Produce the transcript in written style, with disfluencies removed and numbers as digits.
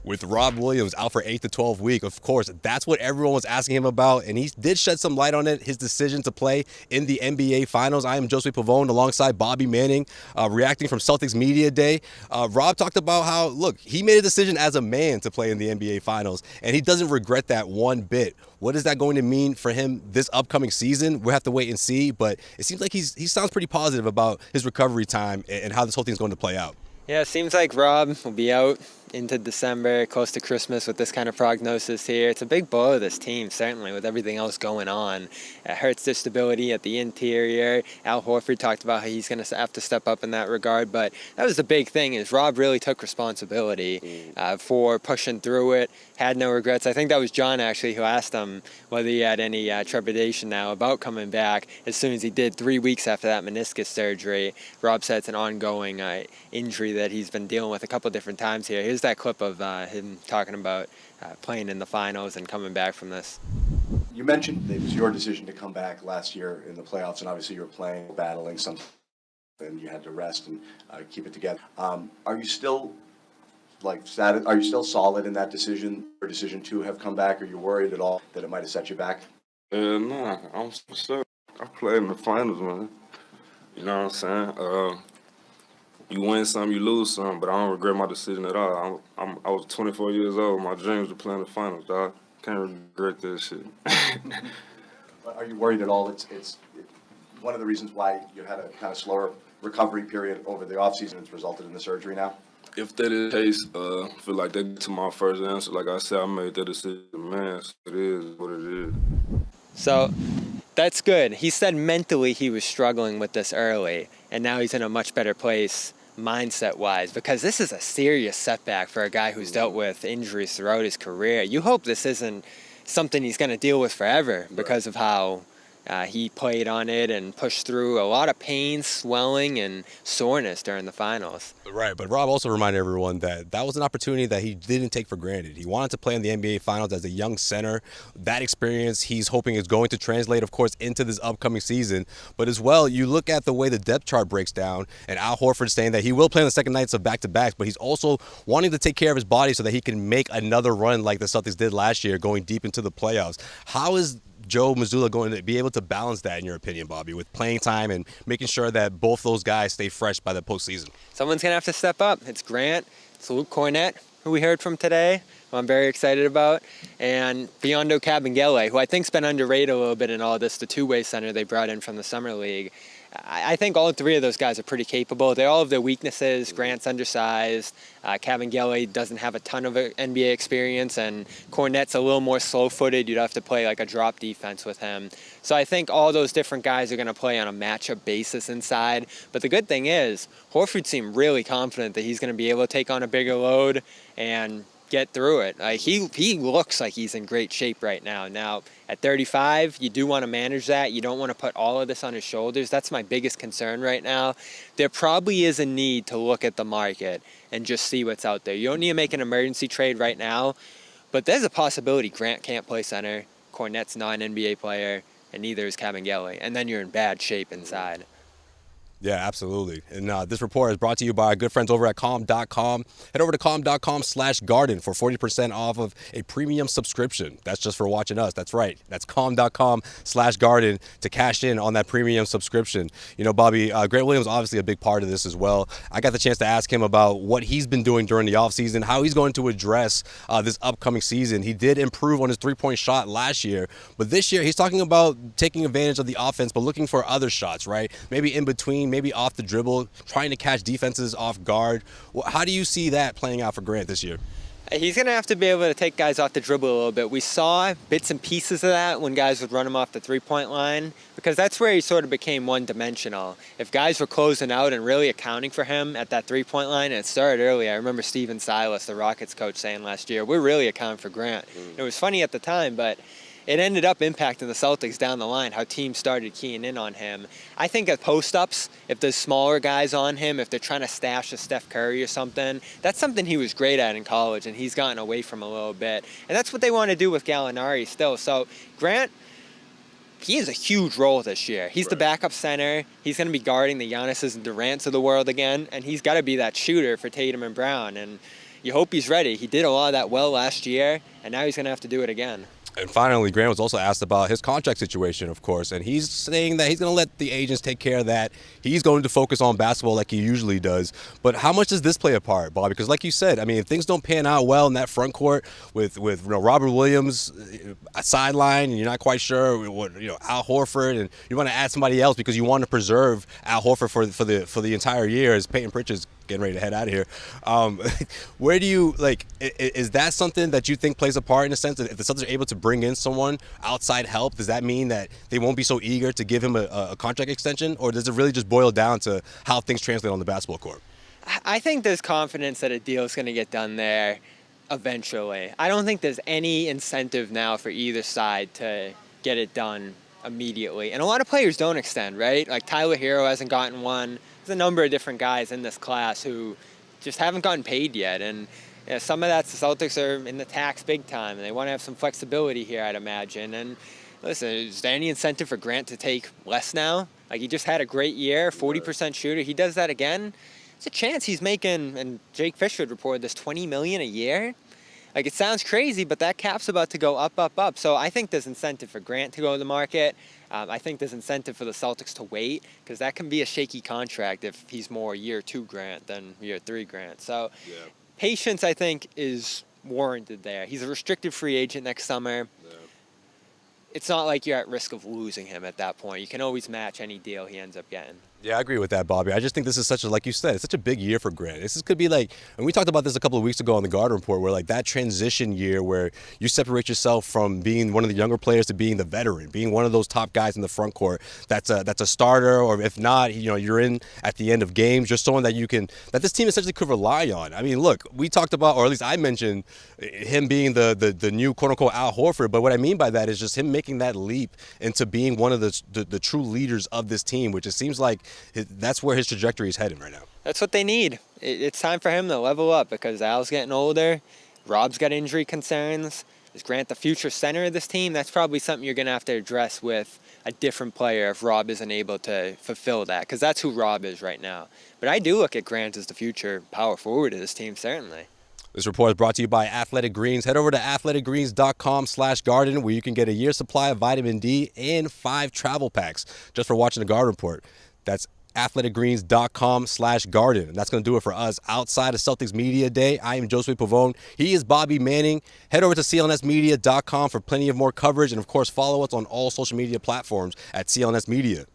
With Rob Williams out for 8 to 12 week, of course, that's what everyone was asking him about, and he did shed some light on it, his decision to play in the NBA Finals. I am Josue Pavon alongside Bobby Manning, reacting from Celtics Media Day. Rob talked about how, look, he made a decision as a man to play in the NBA Finals, and he doesn't regret that one bit. What is that going to mean for him this upcoming season? We'll have to wait and see, but it seems like he sounds pretty positive about his recovery time and how this whole thing's going to play out. Yeah, it seems like Rob will be out into December, close to Christmas with this kind of prognosis here. It's a big blow to this team, certainly, with everything else going on. It hurts their stability at the interior. Al Horford talked about how he's going to have to step up in that regard, but that was the big thing is Rob really took responsibility for pushing through it, had no regrets. I think that was John, actually, who asked him whether he had any trepidation now about coming back as soon as he did 3 weeks after that meniscus surgery. Rob said it's an ongoing injury that he's been dealing with a couple different times here. Here's that clip of him talking about playing in the finals and coming back from this. You mentioned it was your decision to come back last year in the playoffs, and obviously you were playing, battling something, and you had to rest and keep it together. Are you still are you still solid in that decision or decision to have come back? Are you worried at all that it might have set you back? No, I'm still. I played in the finals, man. You know what I'm saying? You win some, you lose some, but I don't regret my decision at all. I was 24 years old. My dreams were playing the finals, dog. Can't regret that shit. Are you worried at all? It's one of the reasons why you had a kind of slower recovery period over the offseason. It's resulted in the surgery now. If that is the case, I feel like that to my first answer. Like I said, I made that decision, man. So it is what it is. So that's good. He said mentally he was struggling with this early, and now he's in a much better place mindset-wise, because this is a serious setback for a guy who's dealt with injuries throughout his career. You hope this isn't something he's going to deal with forever because of how he played on it and pushed through a lot of pain, swelling, and soreness during the finals. Right, but Rob also reminded everyone that that was an opportunity that he didn't take for granted. He wanted to play in the NBA Finals as a young center. That experience he's hoping is going to translate, of course, into this upcoming season. But as well, you look at the way the depth chart breaks down, and Al Horford saying that he will play on the second nights of back-to-backs, but he's also wanting to take care of his body so that he can make another run like the Celtics did last year, going deep into the playoffs. How is Joe Mazzulla going to be able to balance that, in your opinion, Bobby, with playing time and making sure that both those guys stay fresh by the postseason? Someone's going to have to step up. It's Grant, it's Luke Cornett, who we heard from today, who I'm very excited about, and Biondo Kabengele, who I think's been underrated a little bit in all this, the two-way center they brought in from the Summer League. I think all three of those guys are pretty capable. They all have their weaknesses. Grant's undersized. Kabengele doesn't have a ton of NBA experience, and Cornett's a little more slow-footed. You'd have to play like a drop defense with him. So I think all those different guys are going to play on a matchup basis inside. But the good thing is, Horford seemed really confident that he's going to be able to take on a bigger load and get through it. He looks like he's in great shape right now. Now, at 35, you do want to manage that. You don't want to put all of this on his shoulders. That's my biggest concern right now. There probably is a need to look at the market and just see what's out there. You don't need to make an emergency trade right now, but there's a possibility Grant can't play center, Cornett's not an NBA player, and neither is Kabengele, and then you're in bad shape inside. Yeah, absolutely. And this report is brought to you by our good friends over at calm.com. Head over to calm.com/garden for 40% off of a premium subscription. That's just for watching us. That's right. That's calm.com/garden to cash in on that premium subscription. You know, Bobby, Grant Williams obviously a big part of this as well. I got the chance to ask him about what he's been doing during the offseason, how he's going to address this upcoming season. He did improve on his three-point shot last year, but this year he's talking about taking advantage of the offense, but looking for other shots, right? Maybe in between, maybe off the dribble, trying to catch defenses off guard. How do you see that playing out for Grant this year? He's going to have to be able to take guys off the dribble a little bit. We saw bits and pieces of that when guys would run him off the three-point line, because that's where he sort of became one-dimensional. If guys were closing out and really accounting for him at that three-point line, and it started early. I remember Steven Silas, the Rockets coach, saying last year, we're really accounting for Grant. It was funny at the time, but it ended up impacting the Celtics down the line, how teams started keying in on him. I think at post-ups, if there's smaller guys on him, if they're trying to stash a Steph Curry or something, that's something he was great at in college, and he's gotten away from a little bit. And that's what they want to do with Gallinari still. So Grant, he has a huge role this year. He's the backup center. He's going to be guarding the Giannis's and Durant's of the world again, and he's got to be that shooter for Tatum and Brown. And you hope he's ready. He did a lot of that well last year, and now he's going to have to do it again. And finally, Grant was also asked about his contract situation, of course, and he's saying that he's going to let the agents take care of that. He's going to focus on basketball like he usually does. But how much does this play a part, Bob? Because like you said, I mean, if things don't pan out well in that front court with Robert Williams sideline, and you're not quite sure what Al Horford, and you want to add somebody else because you want to preserve Al Horford for the entire year as Peyton Pritchard's getting ready to head out of here. Where do you is that something that you think plays a part in a sense that if the Celtics are able to bring in someone outside help, does that mean that they won't be so eager to give him a contract extension, or does it really just boil down to how things translate on the basketball court? I think there's confidence that a deal is going to get done there eventually. I don't think there's any incentive now for either side to get it done immediately. And a lot of players don't extend, right? Like Tyler Hero hasn't gotten one. There's a number of different guys in this class who just haven't gotten paid yet. And some of that, the Celtics are in the tax big time, and they want to have some flexibility here, I'd imagine. And listen, is there any incentive for Grant to take less now? Like, he just had a great year, 40% shooter. He does that again, it's a chance he's making, and Jake Fisher reported this, $20 million a year. Like, it sounds crazy, but that cap's about to go up, up, up. So I think there's incentive for Grant to go to the market. I think there's incentive for the Celtics to wait, because that can be a shaky contract if he's more year 2 Grant than year 3 Grant. So patience, I think, is warranted there. He's a restricted free agent next summer. It's not like you're at risk of losing him at that point. You can always match any deal he ends up getting. Yeah, I agree with that, Bobby. I just think this is like you said, it's such a big year for Grant. This could be like, and we talked about this a couple of weeks ago on the Garden Report, where like that transition year where you separate yourself from being one of the younger players to being the veteran, being one of those top guys in the front court. That's a starter, or if not, you're in at the end of games. Just someone that this team essentially could rely on. I mean, look, we talked about, or at least I mentioned, him being the new quote unquote Al Horford. But what I mean by that is just him making that leap into being one of the true leaders of this team, which it seems like that's where his trajectory is heading right now. That's what they need. It's time for him to level up, because Al's getting older. Rob's got injury concerns. Is Grant the future center of this team? That's probably something you're going to have to address with a different player if Rob isn't able to fulfill that, because that's who Rob is right now. But I do look at Grant as the future power forward of this team, certainly. This report is brought to you by Athletic Greens. Head over to athleticgreens.com/garden, where you can get a year's supply of vitamin D and 5 travel packs just for watching the Garden Report. That's athleticgreens.com/garden. And that's going to do it for us outside of Celtics Media Day. I am Josue Pavon. He is Bobby Manning. Head over to clnsmedia.com for plenty of more coverage. And, of course, follow us on all social media platforms at CLNS Media.